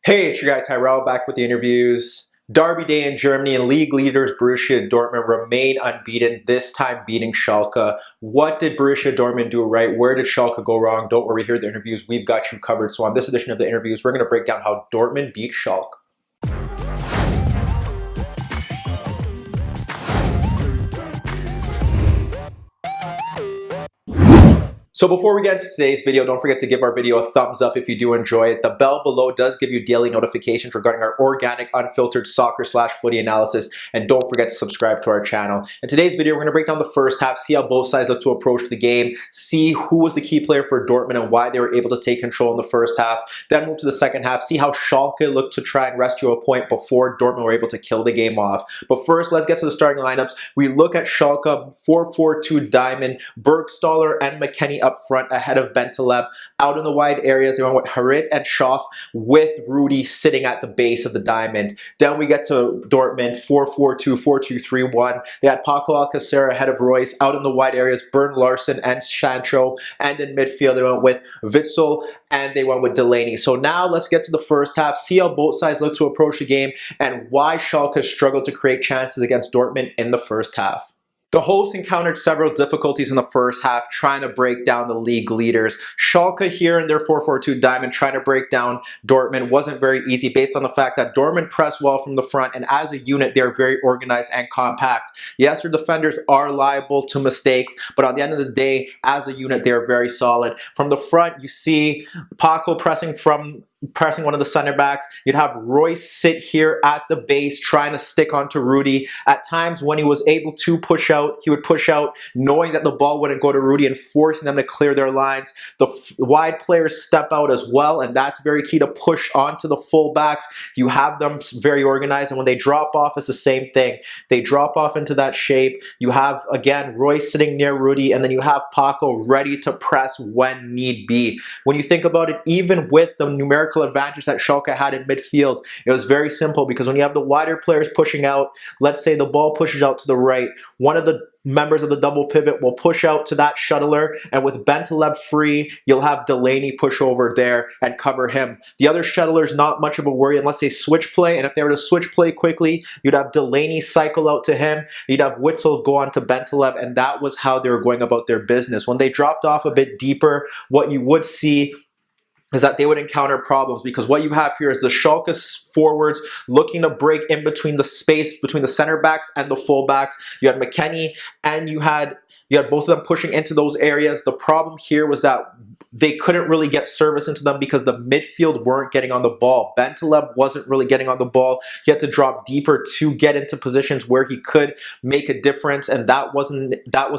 Hey, it's your guy Tyrrell back with the interviews. Derby day in Germany, and league leaders Borussia Dortmund remain unbeaten, this time beating Schalke. What did Borussia Dortmund do right? Where did Schalke go wrong? Don't worry, here are the interviews. We've got you covered. So on this edition of the interviews, we're going to break down how Dortmund beat Schalke. So before we get into today's video, don't forget to give our video a thumbs up if you do enjoy it. The bell below does give you daily notifications regarding our organic, unfiltered soccer/footy analysis. And don't forget to subscribe to our channel. In today's video, we're going to break down the first half, see how both sides look to approach the game, see who was the key player for Dortmund and why they were able to take control in the first half. Then move to the second half, see how Schalke looked to try and rescue a point before Dortmund were able to kill the game off. But first, let's get to the starting lineups. We look at Schalke 4-4-2 diamond, Burgstaller and McKennie up front ahead of Bentaleb. Out in the wide areas, they went with Harit and Schaff with Rudy sitting at the base of the diamond. Then we get to Dortmund 4-4-2, 4-2-3-1. They had Paco Alcacer ahead of Reus. Out in the wide areas, Bernd Larsen and Sancho. And in midfield, they went with Witsel and they went with Delaney. So now let's get to the first half, see how both sides look to approach the game and why Schalke struggled to create chances against Dortmund in the first half. The hosts encountered several difficulties in the first half trying to break down the league leaders. Schalke here in their 4-4-2 diamond trying to break down Dortmund wasn't very easy based on the fact that Dortmund pressed well from the front and as a unit they're very organized and compact. Yes, their defenders are liable to mistakes, but at the end of the day, as a unit, they're very solid. From the front, you see Paco pressing one of the center backs. You'd have Reus sit here at the base trying to stick onto Rudy. At times when he was able to push out, he would push out knowing that the ball wouldn't go to Rudy and forcing them to clear their lines. The wide players step out as well, and that's very key to push onto the fullbacks. You have them very organized, and when they drop off, it's the same thing. They drop off into that shape. You have, again, Reus sitting near Rudy, and then you have Paco ready to press when need be. When you think about it, even with the numerical advantage that Schalke had in midfield, it was very simple because when you have the wider players pushing out, let's say the ball pushes out to the right, one of the members of the double pivot will push out to that shuttler, and with Bentaleb free, you'll have Delaney push over there and cover him. The other shuttler's not much of a worry unless they switch play, and if they were to switch play quickly, you'd have Delaney cycle out to him, you'd have Witsel go on to Bentaleb, and that was how they were going about their business. When they dropped off a bit deeper, what you would see is that they would encounter problems because what you have here is the Schalke forwards looking to break in between the space between the center backs and the full backs. You had McKennie and you had both of them pushing into those areas. The problem here was that they couldn't really get service into them because the midfield weren't getting on the ball. Bentaleb wasn't really getting on the ball. He had to drop deeper to get into positions where he could make a difference, and that was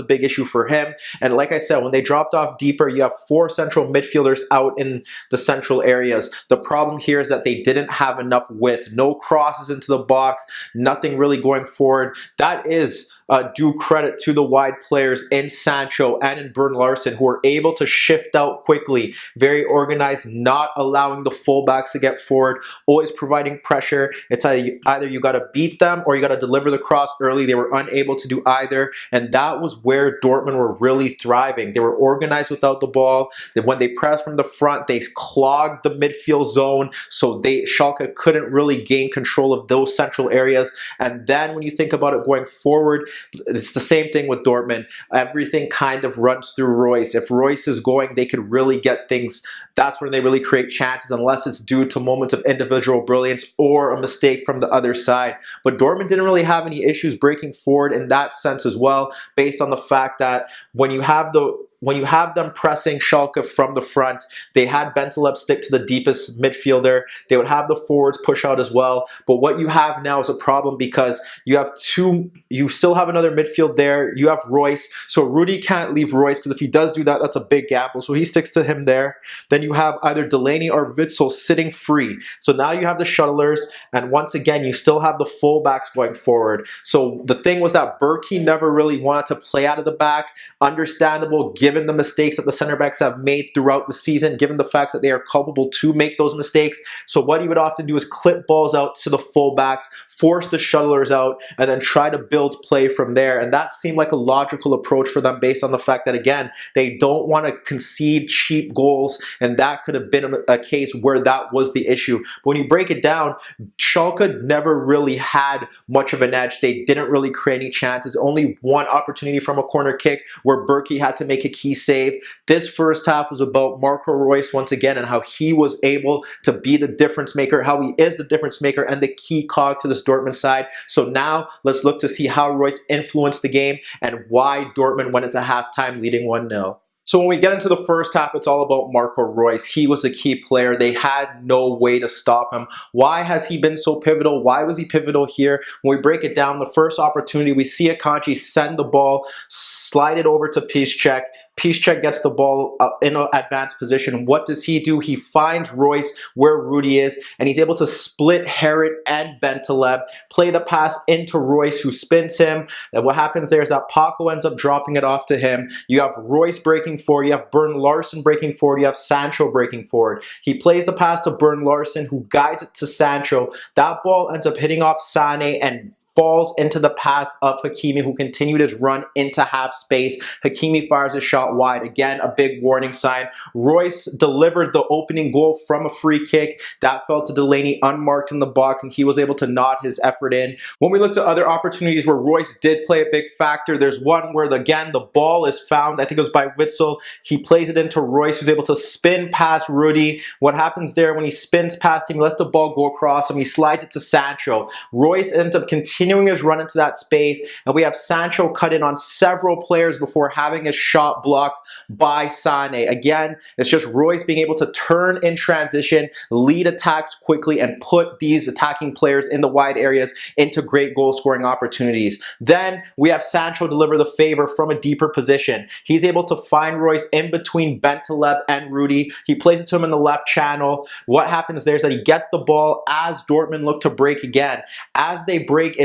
a big issue for him. And like I said, when they dropped off deeper, you have four central midfielders out in the central areas. The problem here is that they didn't have enough width. No crosses into the box, nothing really going forward. That is due credit to the wide players in Sancho and in Bernd Larsen who were able to shift out quickly, very organized, not allowing the fullbacks to get forward, always providing pressure. It's either you got to beat them or you got to deliver the cross early. They were unable to do either, and that was where Dortmund were really thriving. They were organized without the ball. When they pressed from the front, they clogged the midfield zone, so Schalke couldn't really gain control of those central areas. And then when you think about it going forward, it's the same thing with Dortmund. Everything kind of runs through Reus. If Reus is going, they could really get things. That's when they really create chances, unless it's due to moments of individual brilliance or a mistake from the other side. But Dortmund didn't really have any issues breaking forward in that sense as well, based on the fact that when you have them pressing Schalke from the front, they had Bentaleb stick to the deepest midfielder. They would have the forwards push out as well. But what you have now is a problem because you still have another midfield there. You have Reus. So Rudy can't leave Reus because if he does do that, that's a big gamble. So he sticks to him there. Then you have either Delaney or Witsel sitting free. So now you have the shuttlers. And once again, you still have the fullbacks going forward. So the thing was that Berkey never really wanted to play out of the back. Understandable given given the mistakes that the center backs have made throughout the season, given the facts that they are culpable to make those mistakes. So what he would often do is clip balls out to the fullbacks, force the shuttlers out, and then try to build play from there. And that seemed like a logical approach for them based on the fact that, again, they don't want to concede cheap goals, and that could have been a case where that was the issue. But when you break it down, Schalke never really had much of an edge. They didn't really create any chances. Only one opportunity from a corner kick where Berkey had to make a key save. This first half was about Marco Reus once again and how he was able to be the difference maker, how he is the difference maker and the key cog to this Dortmund side. So now let's look to see how Reus influenced the game and why Dortmund went into halftime leading 1-0. So when we get into the first half, it's all about Marco Reus. He was the key player. They had no way to stop him. Why has he been so pivotal? Why was he pivotal here? When we break it down, the first opportunity, we see Akanji send the ball, slide it over to Piszczek. Piszczek gets the ball in an advanced position. What does he do? He finds Reus where Rudy is, and he's able to split Herrett and Bentaleb, play the pass into Reus, who spins him. And what happens there is that Paco ends up dropping it off to him. You have Reus breaking forward. You have Bernd Larsen breaking forward. You have Sancho breaking forward. He plays the pass to Bernd Larsen, who guides it to Sancho. That ball ends up hitting off Sané and falls into the path of Hakimi, who continued his run into half space. Hakimi fires a shot wide. Again, a big warning sign. Reus delivered the opening goal from a free kick. That fell to Delaney unmarked in the box, and he was able to nod his effort in. When we look to other opportunities where Reus did play a big factor, there's one where, again, the ball is found. I think it was by Witsel. He plays it into Reus, who's able to spin past Rudy. What happens there when he spins past him, he lets the ball go across him. He slides it to Sancho. Reus ends up continuing his run into that space, and we have Sancho cut in on several players before having his shot blocked by Sané. Again, it's just Reus being able to turn in transition, lead attacks quickly, and put these attacking players in the wide areas into great goal-scoring opportunities. Then we have Sancho deliver the favor from a deeper position. He's able to find Reus in between Bentaleb and Rudy. He plays it to him in the left channel. What happens there is that he gets the ball as Dortmund look to break again. As they break,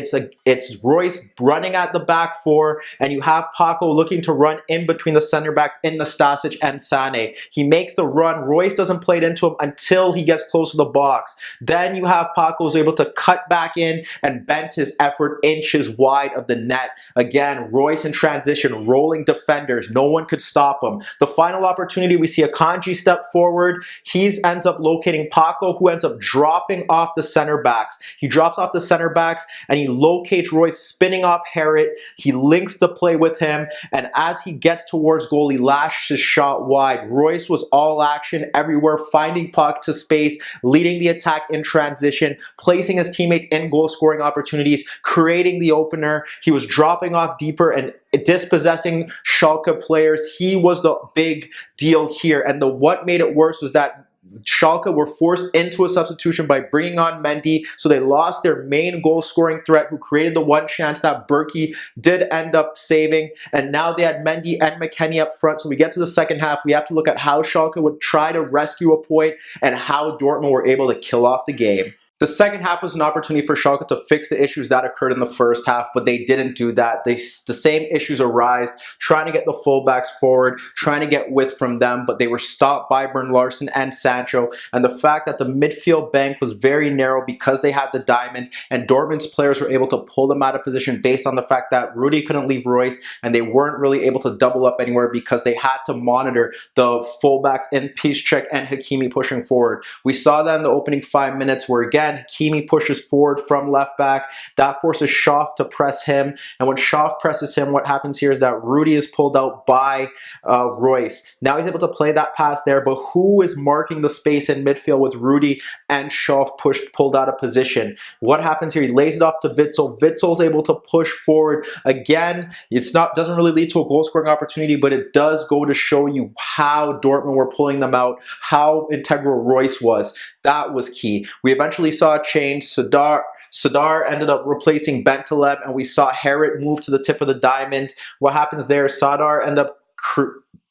it's Reus running at the back four, and you have Paco looking to run in between the center backs in Nastasic and Sané. He makes the run. Reus doesn't play it into him until he gets close to the box. Then you have Paco who's able to cut back in and bent his effort inches wide of the net. Again, Reus in transition, rolling defenders. No one could stop him. The final opportunity, we see Akanji step forward. He ends up locating Paco, who ends up dropping off the center backs. He drops off the center backs, and he locates Reus spinning off Herrett. He links the play with him, and as he gets towards goal, he lashes his shot wide. Reus was all action everywhere, finding puck to space, leading the attack in transition, placing his teammates in goal-scoring opportunities, creating the opener. He was dropping off deeper and dispossessing Schalke players. He was the big deal here, and what made it worse was that Schalke were forced into a substitution by bringing on Mendy, so they lost their main goal-scoring threat, who created the one chance that Berkey did end up saving, and now they had Mendy and McKennie up front. So we get to the second half, we have to look at how Schalke would try to rescue a point and how Dortmund were able to kill off the game. The second half was an opportunity for Schalke to fix the issues that occurred in the first half, but they didn't do that. The same issues arise, trying to get the fullbacks forward, trying to get width from them, but they were stopped by Bernd Larsen and Sancho. And the fact that the midfield bank was very narrow because they had the diamond, and Dortmund's players were able to pull them out of position based on the fact that Rudy couldn't leave Reus, and they weren't really able to double up anywhere because they had to monitor the fullbacks in Piszczek and Hakimi pushing forward. We saw that in the opening 5 minutes where, again, Hakimi pushes forward from left back. That forces Schaaf to press him. And when Schaaf presses him, what happens here is that Rudy is pulled out by Reus. Now he's able to play that pass there, but who is marking the space in midfield with Rudy and Schaaf pulled out of position? What happens here? He lays it off to Witsel. Witzel's able to push forward. Again, doesn't really lead to a goal-scoring opportunity, but it does go to show you how Dortmund were pulling them out, how integral Reus was. That was key. We eventually saw a change. Sadar ended up replacing Bentaleb, and we saw Herrett move to the tip of the diamond. What happens there? Sadar ended up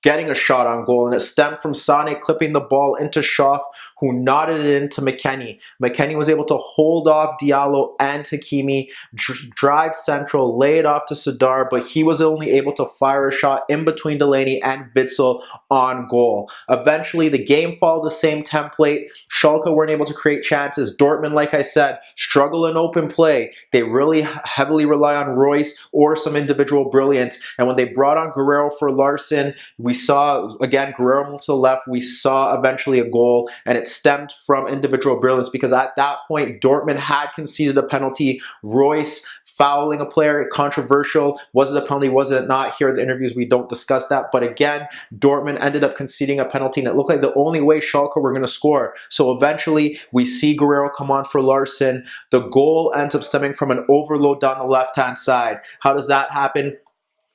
getting a shot on goal, and it stemmed from Sane clipping the ball into Schaaf, who nodded it into McKennie. McKennie was able to hold off Diallo and Hakimi, drive central, lay it off to Sadar, but he was only able to fire a shot in between Delaney and Witsel on goal. Eventually, the game followed the same template. Schalke weren't able to create chances. Dortmund, like I said, struggle in open play. They really heavily rely on Reus or some individual brilliance. And when they brought on Guerrero for Larson, we saw, again, Guerrero moved to the left. We saw eventually a goal, and it stemmed from individual brilliance because at that point, Dortmund had conceded a penalty. Reus fouling a player, controversial. Was it a penalty? Was it not? Here at the interviews, we don't discuss that. But again, Dortmund ended up conceding a penalty, and it looked like the only way Schalke were going to score. So eventually, we see Guerrero come on for Larson. The goal ends up stemming from an overload down the left-hand side. How does that happen?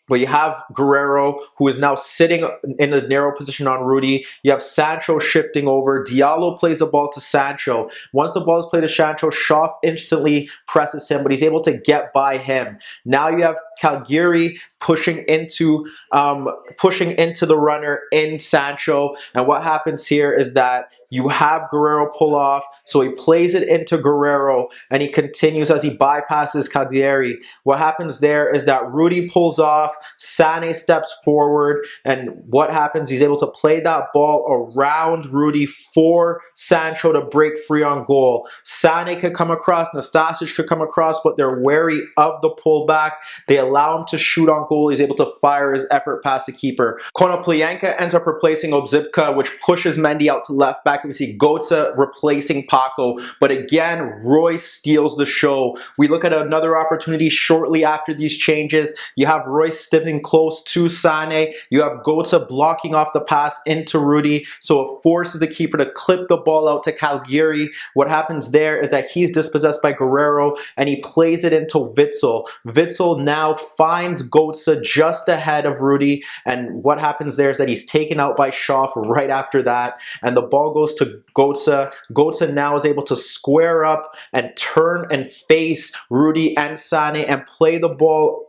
Well, you have Guerrero, who is now sitting in a narrow position on Rudy. You have Sancho shifting over. Diallo plays the ball to Sancho. Once the ball is played to Sancho, Schaaf instantly presses him, but he's able to get by him. Now you have Calgary pushing into the runner in Sancho. And what happens here is that you have Guerrero pull off, so he plays it into Guerrero, and he continues as he bypasses Calgary. What happens there is that Rudy pulls off, Sane steps forward, and what happens, he's able to play that ball around Rudy for Sancho to break free on goal. Sane could come across, Nastasic could come across, but they're wary of the pullback. They allow him to shoot on goal. He's able to fire his effort past the keeper. Konoplyanka ends up replacing Obzipka, which pushes Mendy out to left back. We see Götze replacing Paco, but again, Reus steals the show. We look at another opportunity shortly after these changes. You have Reus stepping close to Sane. You have Götze blocking off the pass into Rudy, so it forces the keeper to clip the ball out to Calgary. What happens there is that he's dispossessed by Guerrero, and he plays it into Witsel. Witsel now finds Götze just ahead of Rudy, and what happens there is that he's taken out by Schaaf right after that, and the ball goes to Götze. Götze now is able to square up and turn and face Rudy and Sane and play the ball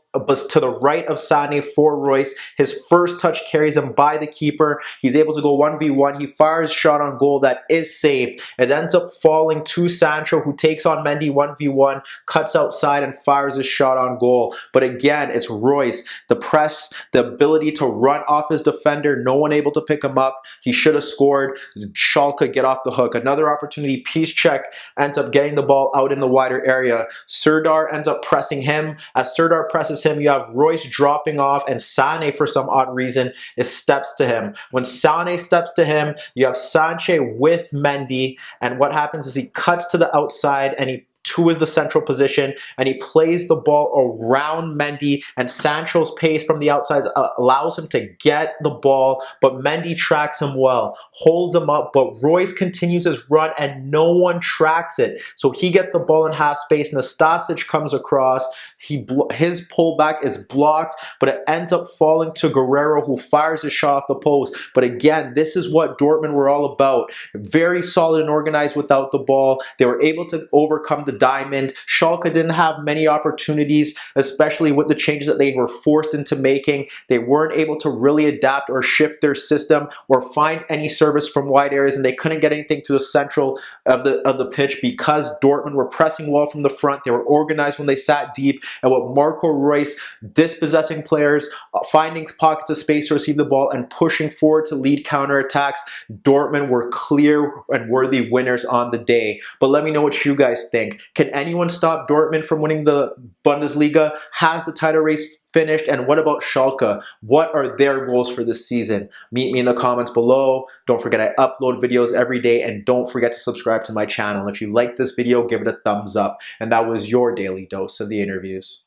to the right of Sane for Reus. His first touch carries him by the keeper. He's able to go 1v1. He fires a shot on goal that is saved. It ends up falling to Sancho, who takes on Mendy 1v1, cuts outside and fires a shot on goal. But again, it's Reus. The press, the ability to run off his defender, no one able to pick him up. He should have scored. Schalke get off the hook. Another opportunity, Piszczek ends up getting the ball out in the wider area. Serdar ends up pressing him. As Serdar presses him, you have Reus dropping off, and Sane, for some odd reason, steps to him. When Sane steps to him, you have Sanche with Mendy, and what happens is he cuts to the outside, and he two is the central position, and he plays the ball around Mendy, and Sancho's pace from the outside allows him to get the ball, but Mendy tracks him well, holds him up, but Reus continues his run, and no one tracks it. So he gets the ball in half space, Nastasic comes across, his pullback is blocked, but it ends up falling to Guerrero, who fires a shot off the post. But again, this is what Dortmund were all about. Very solid and organized without the ball. They were able to overcome the diamond. Schalke didn't have many opportunities, especially with the changes that they were forced into making. They weren't able to really adapt or shift their system or find any service from wide areas, and they couldn't get anything to the central of the pitch because Dortmund were pressing well from the front. They were organized when they sat deep, and with Marco Reus dispossessing players, finding pockets of space to receive the ball, and pushing forward to lead counterattacks, Dortmund were clear and worthy winners on the day. But let me know what you guys think. Can anyone stop Dortmund from winning the Bundesliga? Has the title race finished? And what about Schalke? What are their goals for this season? Meet me in the comments below. Don't forget I upload videos every day, and don't forget to subscribe to my channel. If you like this video, give it a thumbs up. And that was your daily dose of the interviews.